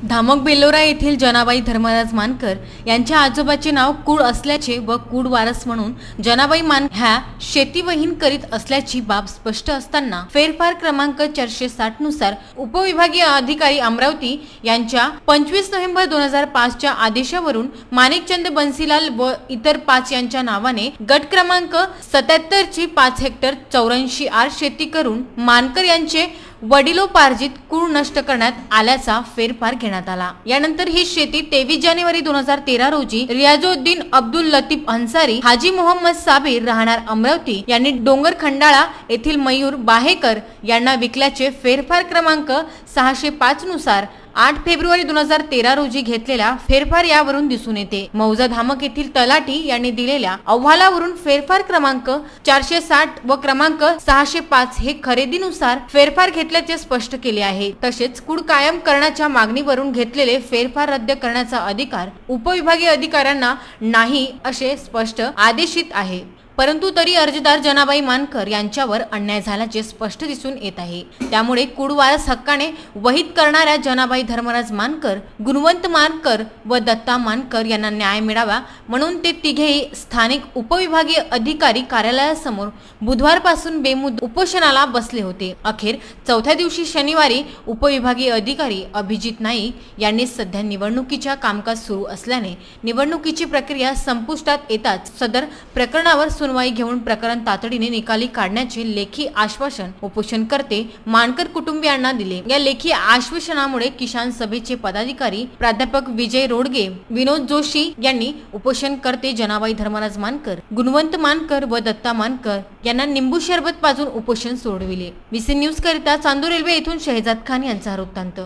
धामक बेल्लोरा येथील जनाबाई धर्मराज मानकर यांच्या आजोबाचे नाव कुळ असल्याचे व कुळ वारस म्हणून जनाबाई मान ह्या शेतीवहीन करीत असल्याची बाब स्पष्ट असताना फेरफार क्रमांक 460 नुसार उपविभागीय अधिकारी अमरावती यांच्या 25 नोव्हेंबर 2005 च्या आदेशावरून माणिकचंद बन्सीलाल व इतर 5 यांच्या नावाने गट क्रमांक 77 ची 5 हेक्टर 84 आर शेती करून मानकर यांचे वडिलोपार्जित कुळ नष्ट करण्यात आल्याचा फेरफार घेण्यात आला। यानंतर ही शेती 23 जानेवारी 2013 रोजी रियाजुद्दीन अब्दुल लतीफ अन्सारी, हाजी मोहम्मद साबिर राहणार अमरावती यांनी डोंगर खंडाळा येथील मयूर बाहेकर यांना विकल्याचे फेरफार क्रमांक 605 नुसार 8 फेब्रुवारी 2013 रोजी घेतलेल्या फेरफार यावरून दिसून येते। मौजा धामक येथील तलाठी यांनी दिलेल्या अहवालावरून फेरफार क्रमांक 460 व क्रमांक 605 हे खरेदीनुसार फेरफार घेतल्याचे स्पष्ट केले आहे। तसेच कुळ कायम करण्याच्या मागणीवरून घेतलेले फेरफार रद्द करण्याचा अधिकार उपविभागीय अधिकाऱ्यांना नाही असे स्पष्ट आदेशित आहे। परंतु तरी अर्जदार जनाबाई मानकर यांच्यावर अन्याय झाल्याचे स्पष्ट दिसून येत आहे। त्यामुळे कुळ वारस हक्काने वहीत करणाऱ्या जनाबाई धर्मराज मानकर, गुणवंत मानकर व दत्ता मानकर यांना न्याय मिळावा म्हणून ते तिघेही स्थानिक उपविभागीय अधिकारी कार्यालयासमोर बुधवारपासून बेमुदत उपोषणाला बसले होते। अखेर चौथ्या दिवशी शनिवारी उपविभागीय अधिकारी अभिजित नाईक यांनी सध्या निवडणुकीच्या कामकाज सुरू असल्याने निवडणुकीची प्रक्रिया संपुष्टात येताच सदर प्रकरणावर सुनवाई घेऊन प्रकरण तातडीने निकाली काढण्याचे लेखी आश्वासन उपोषणकर्ते मानकर कुटुंबियांना दिले। या लेखी आश्वासनामुळे किसान सभेचे पदाधिकारी प्राध्यापक विजय रोडगे, विनोद जोशी यांनी उपोषणकर्ते जनाबाई धर्मराज मानकर, गुणवंत मानकर व दत्ता मानकर यांना निंबू शरबत पाजून उपोषण सोडविले। VC न्यूज करिता चांदूर रेल्वे येथून शहजाद खान यांचा वृत्तांत।